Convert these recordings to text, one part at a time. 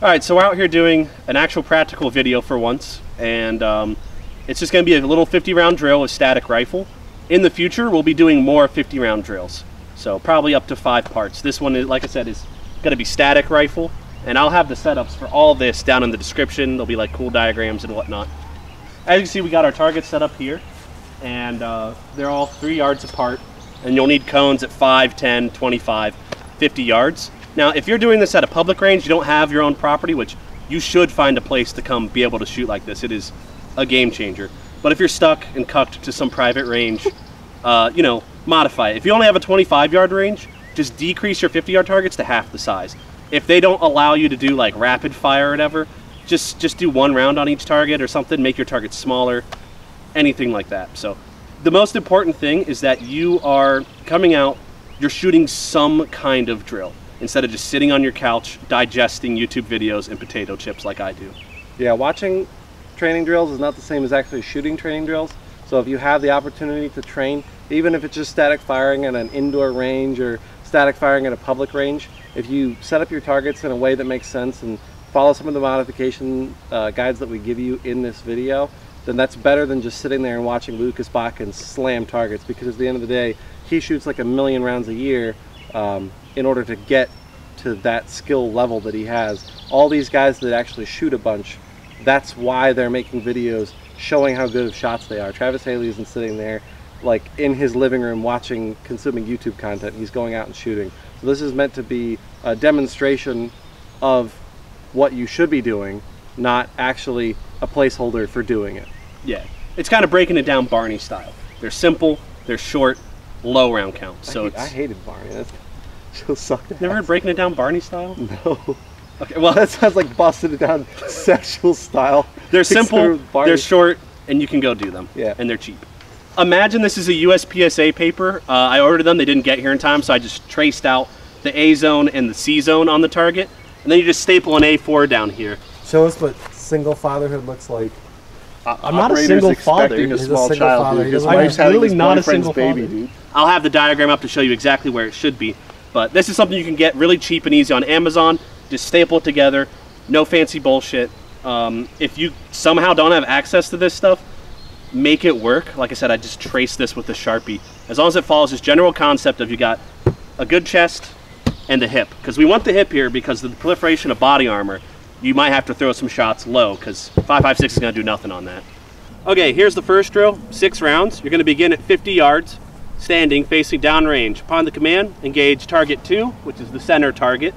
Alright, so we're out here doing an actual practical video for once, and it's just going to be a little 50-round drill with static rifle. In the future, we'll be doing more 50-round drills, so probably up to 5 parts. This one, is, like I said, is going to be static rifle, and I'll have the setups for all this down in the description. There'll be like cool diagrams and whatnot. As you can see, we got our targets set up here, and they're all 3 yards apart, and you'll need cones at 5, 10, 25, 50 yards. Now, if you're doing this at a public range, you don't have your own property, which you should find a place to come be able to shoot like this. It is a game changer. But if you're stuck and cucked to some private range, you know, modify it. If you only have a 25-yard range, just decrease your 50-yard targets to half the size. If they don't allow you to do like rapid fire or whatever, just do 1 round on each target or something, make your targets smaller, anything like that. So the most important thing is that you are coming out, you're shooting some kind of drill, instead of just sitting on your couch digesting YouTube videos and potato chips like I do. Yeah, watching training drills is not the same as actually shooting training drills. So if you have the opportunity to train, even if it's just static firing at an indoor range or static firing at a public range, if you set up your targets in a way that makes sense and follow some of the modification guides that we give you in this video, then that's better than just sitting there and watching Lucas Bakken slam targets, because at the end of the day, he shoots like 1,000,000 rounds a year in order to get to that skill level that he has. All these guys that actually shoot a bunch, that's why they're making videos showing how good of shots they are. Travis Haley isn't sitting there like in his living room watching, consuming YouTube content. He's going out and shooting. So this is meant to be a demonstration of what you should be doing, not actually a placeholder for doing it. Yeah, it's kind of breaking it down Barney style. They're simple, they're short, low round count. So I hated Barney. She'll suck. Never heard breaking it down Barney style? No. Okay, well, that sounds like busted it down sexual style. They're simple, they're short, and you can go do them. Yeah. And they're cheap. Imagine this is a USPSA paper. I ordered them, they didn't get here in time, so I just traced out the A zone and the C zone on the target, and then you just staple an A4 down here. Show us what single fatherhood looks like. I'm not a single father. A small child, dude. His I'm wife's having really his not a boyfriend's single baby, father. dude. I'll have the diagram up to show you exactly where it should be. But this is something you can get really cheap and easy on Amazon. Just staple it together. No fancy bullshit. If you somehow don't have access to this stuff, make it work. Like I said, I just traced this with the Sharpie. As long as it follows this general concept of you got a good chest and a hip. Because we want the hip here because of the proliferation of body armor. You might have to throw some shots low because 5.56 is going to do nothing on that. Okay, here's the first drill, 6 rounds. You're going to begin at 50 yards, standing, facing downrange. Upon the command, engage target 2, which is the center target,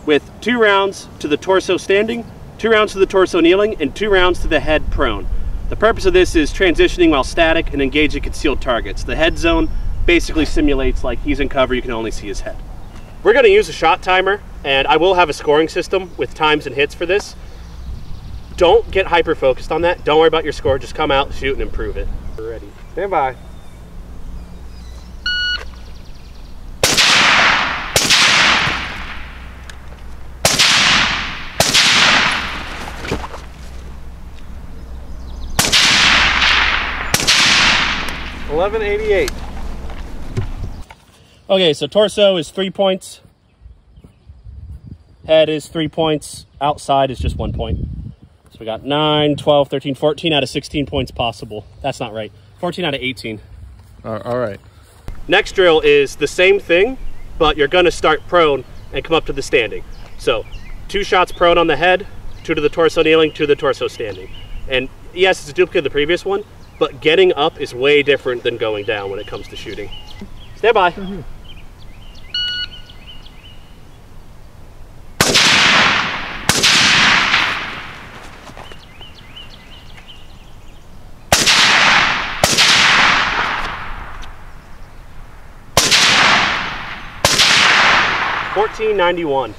with 2 rounds to the torso standing, 2 rounds to the torso kneeling, and 2 rounds to the head prone. The purpose of this is transitioning while static and engaging concealed targets. The head zone basically simulates like he's in cover, you can only see his head. We're going to use a shot timer, and I will have a scoring system with times and hits for this. Don't get hyper focused on that. Don't worry about your score. Just come out, shoot, and improve it. We're ready. Stand by. $11.88. Okay, so torso is 3 points. Head is 3 points. Outside is just 1 point. So we got 9, 12, 13, 14 out of 16 points possible. That's not right. 14 out of 18. All right. Next drill is the same thing, but you're going to start prone and come up to the standing. So 2 shots prone on the head, 2 to the torso kneeling, 2 to the torso standing. And yes, it's a duplicate of the previous one, but getting up is way different than going down when it comes to shooting. Stand by. Mm-hmm. $14.91. All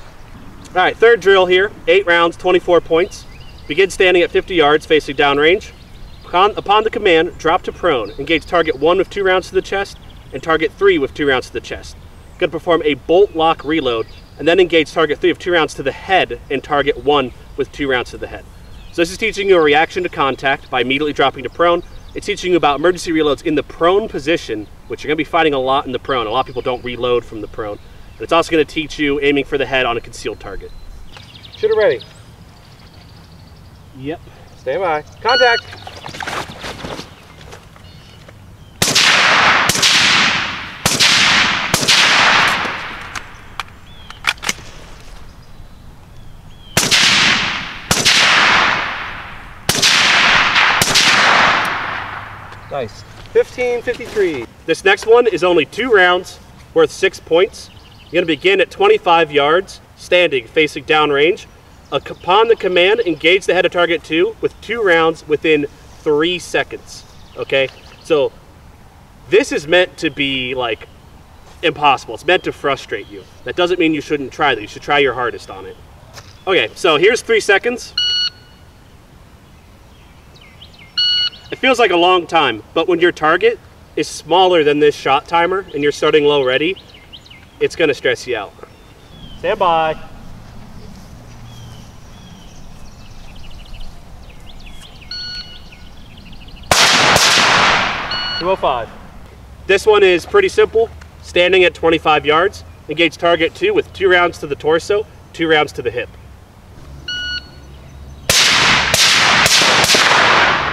right, third drill here, 8 rounds, 24 points. Begin standing at 50 yards, facing downrange. Upon the command, drop to prone. Engage target 1 with 2 rounds to the chest, and target 3 with 2 rounds to the chest. Going to perform a bolt lock reload, and then engage target 3 with 2 rounds to the head, and target 1 with 2 rounds to the head. So this is teaching you a reaction to contact by immediately dropping to prone. It's teaching you about emergency reloads in the prone position, which you're going to be fighting a lot in the prone. A lot of people don't reload from the prone. But it's also going to teach you aiming for the head on a concealed target. Shooter ready. Yep. Stand by. Contact. Nice. 1553. This next one is only 2 rounds worth 6 points. You're going to begin at 25 yards, standing, facing downrange. Upon the command, engage the head of target 2 with 2 rounds within 3 seconds. Okay? So this is meant to be like impossible. It's meant to frustrate you. That doesn't mean you shouldn't try that. You should try your hardest on it. Okay, so here's 3 seconds. It feels like a long time, but when your target is smaller than this shot timer and you're starting low ready, it's going to stress you out. Stand by. 205. This one is pretty simple. Standing at 25 yards, engage target 2 with 2 rounds to the torso, 2 rounds to the hip.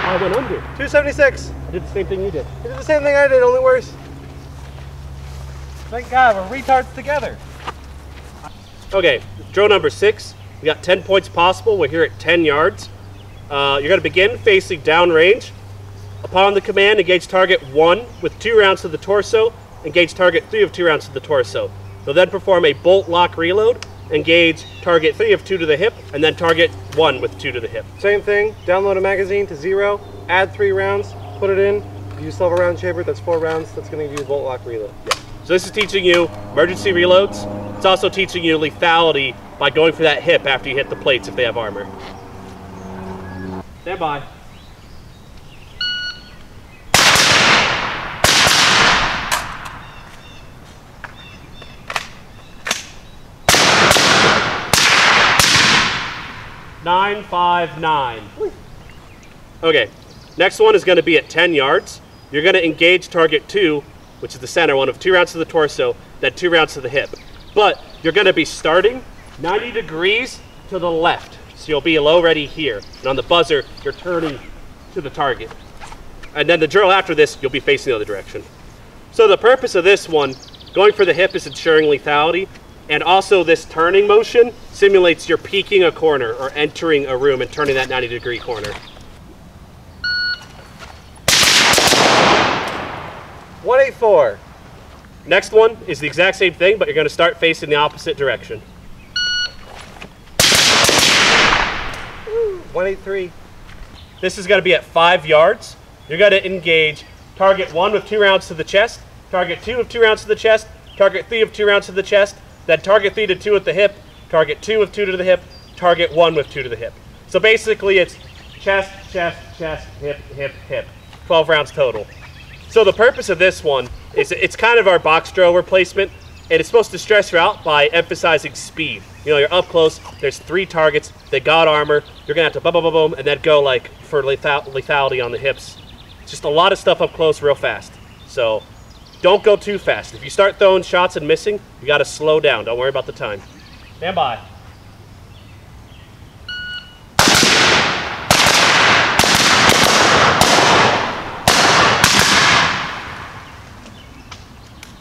I went under. 276. I did the same thing you did. You did the same thing I did, only worse. Thank God, we're retards together. Okay, drill number 6. We got 10 points possible. We're here at 10 yards. You're going to begin facing downrange. Upon the command, engage target 1 with 2 rounds to the torso. Engage target 3 of 2 rounds to the torso. You'll then perform a bolt lock reload. Engage target 3 of 2 to the hip, and then target 1 with 2 to the hip. Same thing, download a magazine to 0, add 3 rounds, put it in. If you still have a round chamber, that's 4 rounds. That's going to give you a bolt lock reload. Yeah. So this is teaching you emergency reloads. It's also teaching you lethality by going for that hip after you hit the plates if they have armor. Stand by. .959. Okay, next one is going to be at 10 yards. You're going to engage target 2, which is the center one, of 2 rounds to the torso, then 2 rounds to the hip. But you're going to be starting 90 degrees to the left. So you'll be low ready here. And on the buzzer, you're turning to the target. And then the drill after this, you'll be facing the other direction. So the purpose of this one, going for the hip, is ensuring lethality. And also this turning motion simulates you're peeking a corner or entering a room and turning that 90-degree corner. 184. Next one is the exact same thing, but you're going to start facing the opposite direction. 183. This is going to be at 5 yards. You're going to engage target 1 with 2 rounds to the chest, target 2 with 2 rounds to the chest, target 3 with 2 rounds to the chest, then target 3 to 2 at the hip, target 2 with 2 to the hip, target 1 with 2 to the hip. So basically it's chest, chest, chest, hip, hip, hip. 12 rounds total. So the purpose of this one is it's kind of our box drill replacement, and it's supposed to stress you out by emphasizing speed. You know, you're up close, there's 3 targets, they got armor, you're gonna have to boom, boom, boom, boom, and then go like for lethality on the hips. Just a lot of stuff up close real fast. So don't go too fast. If you start throwing shots and missing, you gotta slow down. Don't worry about the time. Stand by.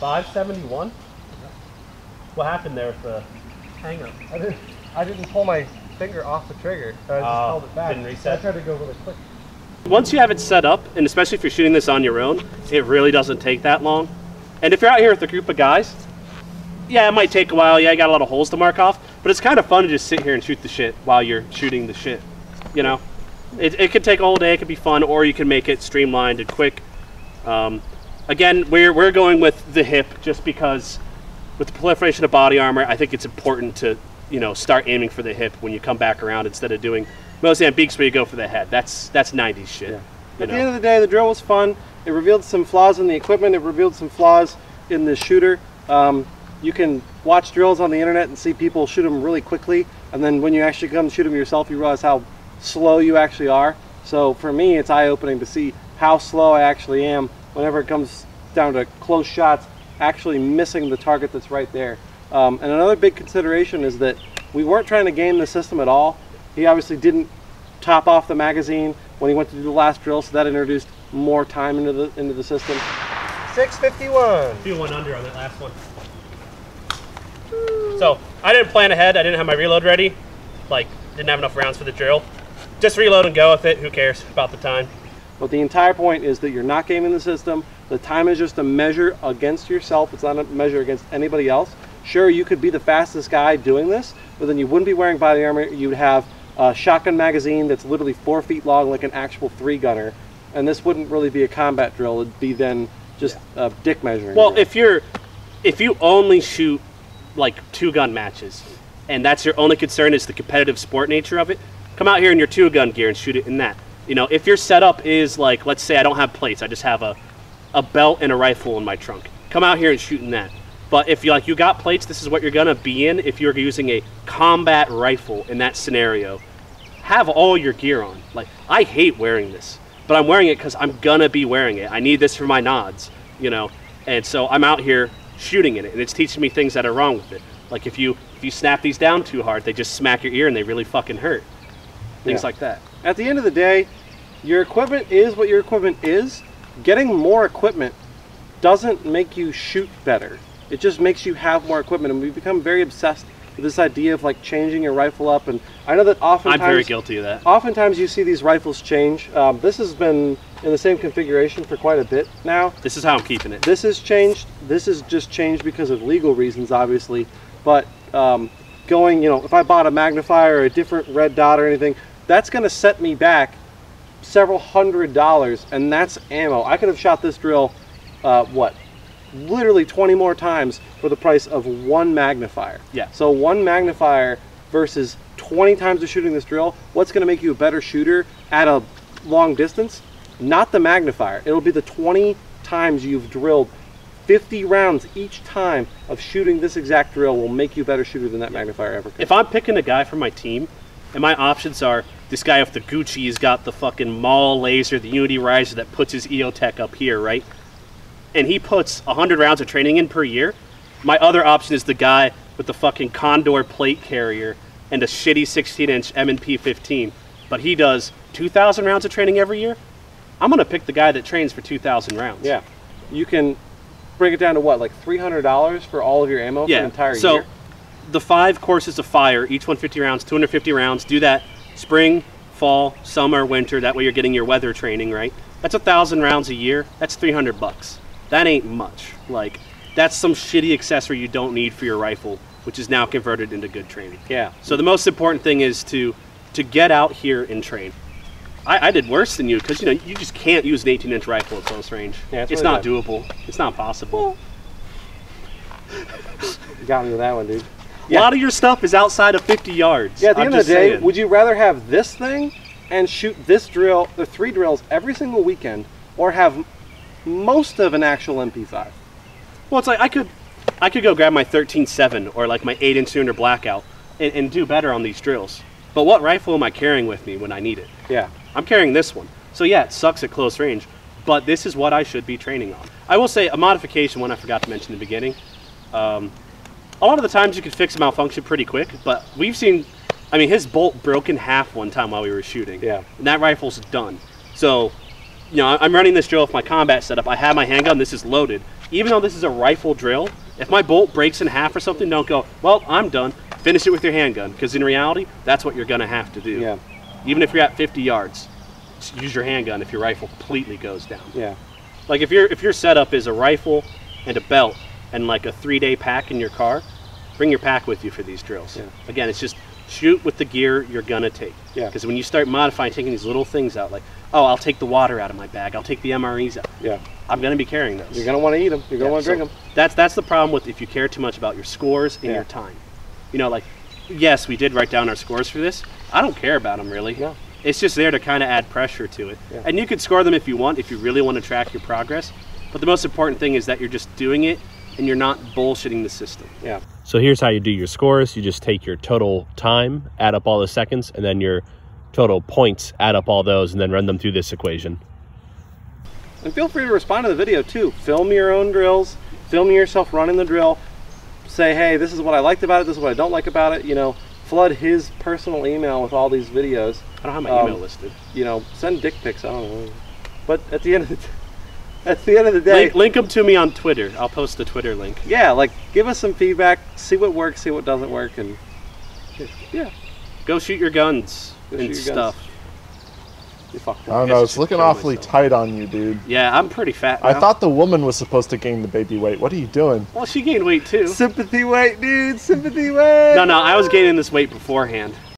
.571? What happened there with the hang up? I didn't pull my finger off the trigger. So I just held it back. Didn't reset. I tried to go really quick. Once you have it set up, and especially if you're shooting this on your own, it really doesn't take that long. And if you're out here with a group of guys, yeah, it might take a while. Yeah, you got a lot of holes to mark off, but it's kind of fun to just sit here and shoot the shit while you're shooting the shit. You know, it could take a whole day. It could be fun, or you can make it streamlined and quick. Again, we're going with the hip just because with the proliferation of body armor, I think it's important to, you know, start aiming for the hip when you come back around instead of doing Mozambiques where you go for the head. That's 90s shit. Yeah. At the end of the day, the drill was fun. It revealed some flaws in the equipment. It revealed some flaws in the shooter. You can watch drills on the internet and see people shoot them really quickly, and then when you actually come shoot them yourself, you realize how slow you actually are. So for me, it's eye-opening to see how slow I actually am whenever it comes down to close shots, actually missing the target that's right there. And another big consideration is that we weren't trying to game the system at all. He obviously didn't top off the magazine when he went to do the last drill, so that introduced more time into the system. 651. Few one under on that last one. So I didn't plan ahead. I didn't have my reload ready. Like, didn't have enough rounds for the drill. Just reload and go with it. Who cares about the time? But the entire point is that you're not gaming the system. The time is just a measure against yourself. It's not a measure against anybody else. Sure, you could be the fastest guy doing this, but then you wouldn't be wearing body armor. You'd have a shotgun magazine that's literally 4 feet long, like an actual 3-gunner. And this wouldn't really be a combat drill. It'd be then just a dick measuring. Well, drill. if you only shoot like 2-gun matches, and that's your only concern is the competitive sport nature of it, come out here in your 2-gun gear and shoot it in that. You know, if your setup is like, let's say I don't have plates, I just have a belt and a rifle in my trunk. Come out here and shoot in that. But if you got plates, this is what you're gonna be in. If you're using a combat rifle in that scenario, have all your gear on. Like, I hate wearing this, but I'm wearing it because I'm gonna be wearing it. I need this for my nods, you know? And so I'm out here shooting in it, and it's teaching me things that are wrong with it. Like if you snap these down too hard, they just smack your ear and they really fucking hurt. Things like that. At the end of the day, your equipment is what your equipment is. Getting more equipment doesn't make you shoot better. It just makes you have more equipment, and we've become very obsessed with this idea of like changing your rifle up. And I know that oftentimes I'm very guilty of that. Oftentimes you see these rifles change. This has been in the same configuration for quite a bit now. This is how I'm keeping it. This has changed. This has just changed because of legal reasons, obviously. But going, you know, if I bought a magnifier or a different red dot or anything, that's going to set me back several $100s, and that's ammo. I could have shot this drill, what, literally 20 more times for the price of one magnifier. Yeah. So one magnifier versus 20 times of shooting this drill, what's going to make you a better shooter at a long distance? Not the magnifier. It'll be the 20 times you've drilled. 50 rounds each time of shooting this exact drill will make you a better shooter than that magnifier ever could. If I'm picking a guy for my team, and my options are this guy with the Gucci, he's got the fucking Maul laser, the Unity riser that puts his EOTech up here, right? And he puts 100 rounds of training in per year. My other option is the guy with the fucking Condor plate carrier and a shitty 16-inch M&P 15, but he does 2,000 rounds of training every year. I'm gonna pick the guy that trains for 2,000 rounds. Yeah, you can break it down to what, like $300 for all of your ammo for an entire year? So the 5 courses of fire, each one 50 rounds, 250 rounds. Do that spring, fall, summer, winter. That way you're getting your weather training, right? That's 1,000 rounds a year. That's $300. That ain't much. Like, that's some shitty accessory you don't need for your rifle, which is now converted into good training. Yeah. So the most important thing is to get out here and train. I did worse than you because, you know, you just can't use an 18-inch rifle at close range. Yeah, it's not doable. It's not possible. You got me with that one, dude. Yeah. A lot of your stuff is outside of 50 yards. Yeah, at the end of the day, would you rather have this thing and shoot this drill, the 3 drills every single weekend, or have most of an actual MP5? Well, it's like I could go grab my 13.7 or like my 8-inch cylinder blackout and do better on these drills. But what rifle am I carrying with me when I need it? Yeah. I'm carrying this one. So yeah, it sucks at close range, but this is what I should be training on. I will say a modification, one I forgot to mention in the beginning. A lot of the times you can fix a malfunction pretty quick, but we've seen, I mean, his bolt broke in half one time while we were shooting. Yeah. And that rifle's done. So, you know, I'm running this drill with my combat setup. I have my handgun, this is loaded. Even though this is a rifle drill, if my bolt breaks in half or something, don't go, well, I'm done. Finish it with your handgun, because in reality, that's what you're gonna have to do. Yeah. Even if you're at 50 yards, just use your handgun if your rifle completely goes down. Yeah. Like if your setup is a rifle and a belt and like a 3-day pack in your car, bring your pack with you for these drills. Yeah. Again, it's just shoot with the gear you're gonna take. Yeah. Because when you start modifying, taking these little things out, like, oh, I'll take the water out of my bag, I'll take the MREs out. Yeah. I'm gonna be carrying those. You're gonna want to eat them. You're gonna want to drink them. That's the problem with if you care too much about your scores and your time. You know, like, yes, we did write down our scores for this. I don't care about them really. No. It's just there to kind of add pressure to it. Yeah. And you could score them if you want, if you really want to track your progress. But the most important thing is that you're just doing it and you're not bullshitting the system. Yeah. So here's how you do your scores. You just take your total time, add up all the seconds, and then your total points, add up all those, and then run them through this equation. And feel free to respond to the video too. Film your own drills, film yourself running the drill, say, hey, this is what I liked about it, this is what I don't like about it, you know, flood his personal email with all these videos. I don't have my email listed. You know, send dick pics. I don't know. But at the end of the day, link them to me on Twitter. I'll post the Twitter link. Yeah, like give us some feedback. See what works. See what doesn't work, and yeah, go shoot your guns and stuff. You fucked I don't know. It's looking awfully tight on you, dude. Yeah, I'm pretty fat now. I thought the woman was supposed to gain the baby weight. What are you doing? Well, she gained weight too. Sympathy weight, dude. Sympathy weight. No, I was gaining this weight beforehand.